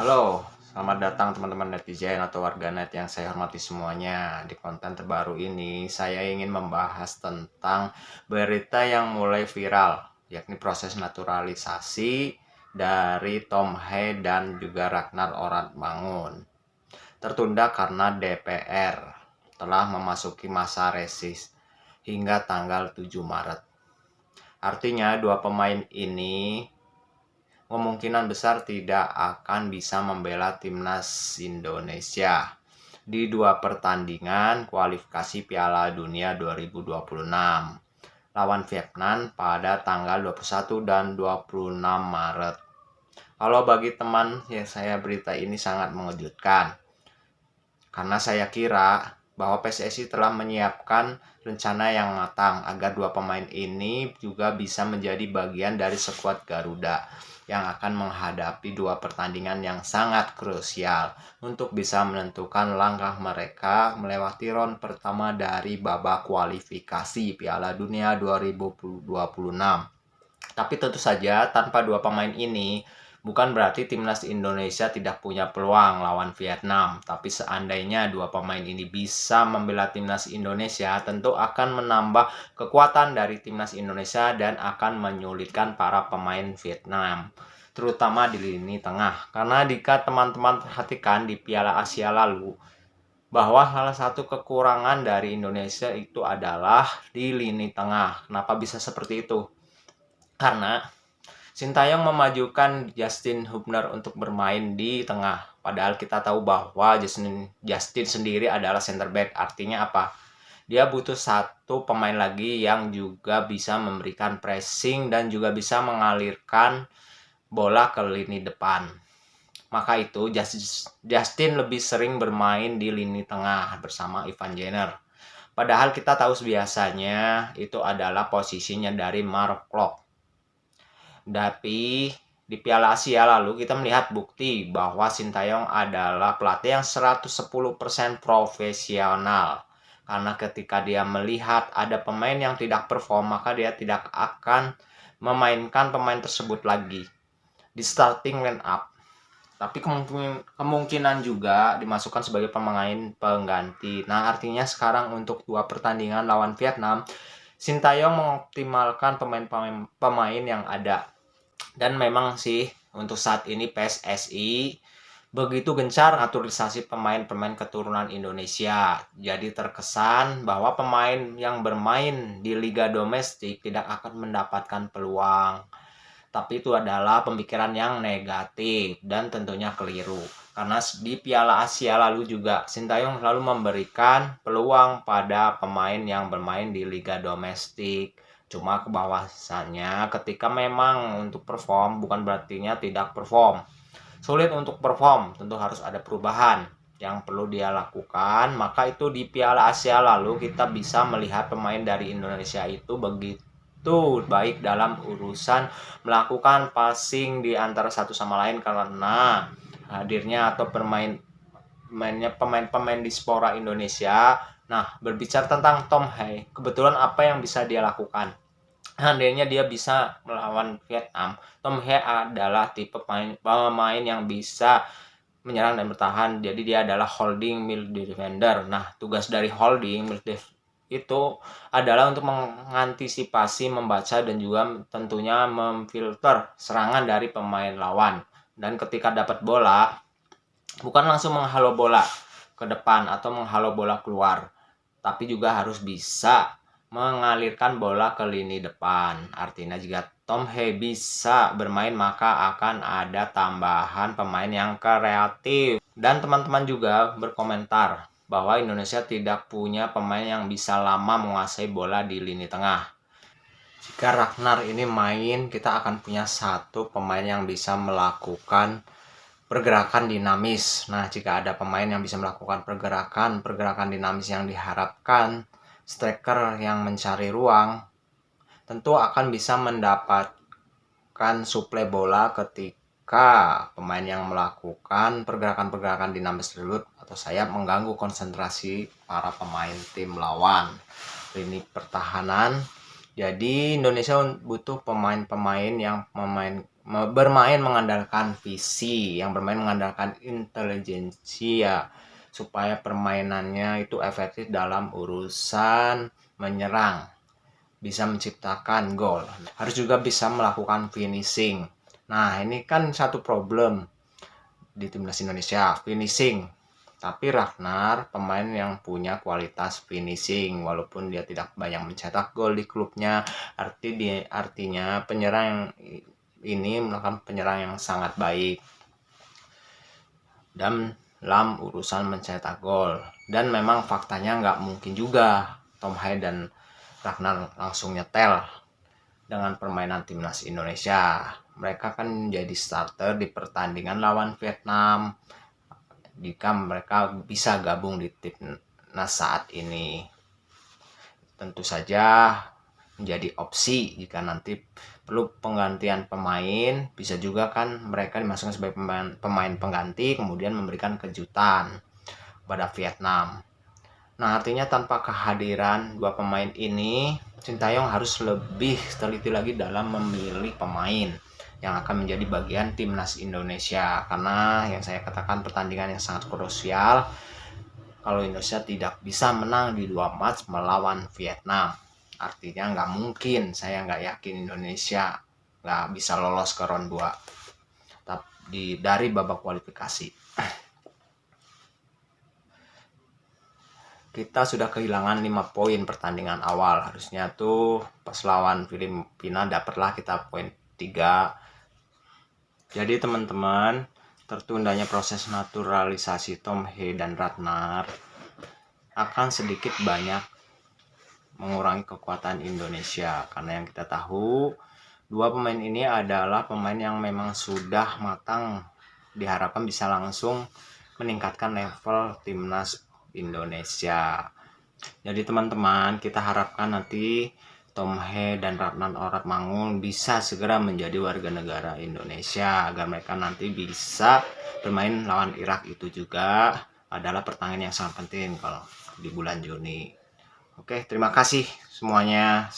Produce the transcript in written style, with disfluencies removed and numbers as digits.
Halo, selamat datang teman-teman netizen atau warganet yang saya hormati semuanya. Di konten terbaru ini, saya ingin membahas tentang berita yang mulai viral, yakni proses naturalisasi dari Tom Hanks dan juga Ragnar Oratmangun. Tertunda karena DPR telah memasuki masa reses hingga tanggal 7 Maret. Artinya, dua pemain ini kemungkinan besar tidak akan bisa membela timnas Indonesia di dua pertandingan kualifikasi Piala Dunia 2026 lawan Vietnam pada tanggal 21 dan 26 Maret. Kalau bagi teman yang saya berita ini sangat mengejutkan, karena saya kira bahwa PSSI telah menyiapkan rencana yang matang agar dua pemain ini juga bisa menjadi bagian dari skuad Garuda yang akan menghadapi dua pertandingan yang sangat krusial untuk bisa menentukan langkah mereka melewati ronde pertama dari babak kualifikasi Piala Dunia 2026. Tapi tentu saja tanpa dua pemain ini bukan berarti timnas Indonesia tidak punya peluang lawan Vietnam. Tapi seandainya dua pemain ini bisa membela timnas Indonesia, tentu akan menambah kekuatan dari timnas Indonesia dan akan menyulitkan para pemain Vietnam, terutama di lini tengah. Karena jika teman-teman perhatikan di Piala Asia lalu, bahwa salah satu kekurangan dari Indonesia itu adalah di lini tengah. Kenapa bisa seperti itu? Karena Sintayong memajukan Justin Hubner untuk bermain di tengah. Padahal kita tahu bahwa Justin sendiri adalah center back. Artinya apa? Dia butuh satu pemain lagi yang juga bisa memberikan pressing dan juga bisa mengalirkan bola ke lini depan. Maka itu Justin lebih sering bermain di lini tengah bersama Ivan Jenner. Padahal kita tahu biasanya itu adalah posisinya dari Mark Klok. Tapi di Piala Asia lalu kita melihat bukti bahwa Sintayong adalah pelatih yang 110% profesional. Karena ketika dia melihat ada pemain yang tidak perform, maka dia tidak akan memainkan pemain tersebut lagi di starting line up. Tapi kemungkinan juga dimasukkan sebagai pemain pengganti. Nah, artinya sekarang untuk dua pertandingan lawan Vietnam, Sintayong mengoptimalkan pemain yang ada. Dan memang sih untuk saat ini PSSI begitu gencar naturalisasi pemain-pemain keturunan Indonesia. Jadi terkesan bahwa pemain yang bermain di liga domestik tidak akan mendapatkan peluang. Tapi itu adalah pemikiran yang negatif dan tentunya keliru. Karena di Piala Asia lalu juga Sintayong selalu memberikan peluang pada pemain yang bermain di liga domestik. Cuma kebawasannya ketika memang untuk perform bukan berartinya tidak perform. Sulit untuk perform, tentu harus ada perubahan yang perlu dia lakukan. Maka itu di Piala Asia lalu kita bisa melihat pemain dari Indonesia itu begitu baik dalam urusan melakukan passing di antara satu sama lain karena hadirnya atau mainnya pemain-pemain diaspora Indonesia. Nah, berbicara tentang Tom Hanks, kebetulan apa yang bisa dia lakukan? Seandainya dia bisa melawan Vietnam, Tom Hanks adalah tipe pemain yang bisa menyerang dan bertahan. Jadi dia adalah holding midfield defender. Nah, tugas dari holding midfield itu adalah untuk mengantisipasi, membaca dan juga tentunya memfilter serangan dari pemain lawan. Dan ketika dapat bola, bukan langsung menghalau bola ke depan atau menghalau bola keluar, tapi juga harus bisa mengalirkan bola ke lini depan. Artinya jika Tom Hanks bisa bermain, maka akan ada tambahan pemain yang kreatif. Dan teman-teman juga berkomentar bahwa Indonesia tidak punya pemain yang bisa lama menguasai bola di lini tengah. Jika Ragnar ini main, kita akan punya satu pemain yang bisa melakukan pergerakan dinamis. Nah, jika ada pemain yang bisa melakukan pergerakan dinamis yang diharapkan, striker yang mencari ruang, tentu akan bisa mendapatkan suplai bola ketika pemain yang melakukan pergerakan dinamis tersebut atau sayap mengganggu konsentrasi para pemain tim lawan. Lini pertahanan Jadi Indonesia butuh pemain-pemain yang bermain mengandalkan visi, yang bermain mengandalkan intelijensi ya, supaya permainannya itu efektif dalam urusan menyerang, bisa menciptakan gol, harus juga bisa melakukan finishing. Nah, ini kan satu problem di timnas Indonesia, finishing. Tapi Ragnar pemain yang punya kualitas finishing, walaupun dia tidak banyak mencetak gol di klubnya, artinya penyerang ini melakukan penyerang yang sangat baik dan dalam urusan mencetak gol. Dan memang faktanya nggak mungkin juga Tom Haye dan Ragnar langsung nyetel dengan permainan timnas Indonesia. Mereka kan jadi starter di pertandingan lawan Vietnam jika mereka bisa gabung di timnas saat ini. Tentu saja menjadi opsi jika nanti perlu penggantian pemain, bisa juga kan mereka dimasukkan sebagai pemain pengganti kemudian memberikan kejutan pada Vietnam. Nah, artinya tanpa kehadiran dua pemain ini, Sintayong harus lebih teliti lagi dalam memilih pemain yang akan menjadi bagian timnas Indonesia, karena yang saya katakan pertandingan yang sangat krusial. Kalau Indonesia tidak bisa menang di 2 match melawan Vietnam, artinya nggak mungkin, saya nggak yakin Indonesia nggak bisa lolos ke round 2 dari babak kualifikasi. Kita sudah kehilangan 5 poin pertandingan awal. Harusnya tuh pas lawan Filipina dapatlah kita poin 3. Jadi teman-teman, tertundanya proses naturalisasi Tom Haye dan Ragnar akan sedikit banyak mengurangi kekuatan Indonesia, karena yang kita tahu dua pemain ini adalah pemain yang memang sudah matang, diharapkan bisa langsung meningkatkan level timnas Indonesia. Jadi teman-teman, kita harapkan nanti Tom Haye dan Ratnan Oratmangun bisa segera menjadi warga negara Indonesia, agar mereka nanti bisa bermain lawan Irak. Itu juga adalah pertandingan yang sangat penting kalau di bulan Juni. Oke, terima kasih semuanya.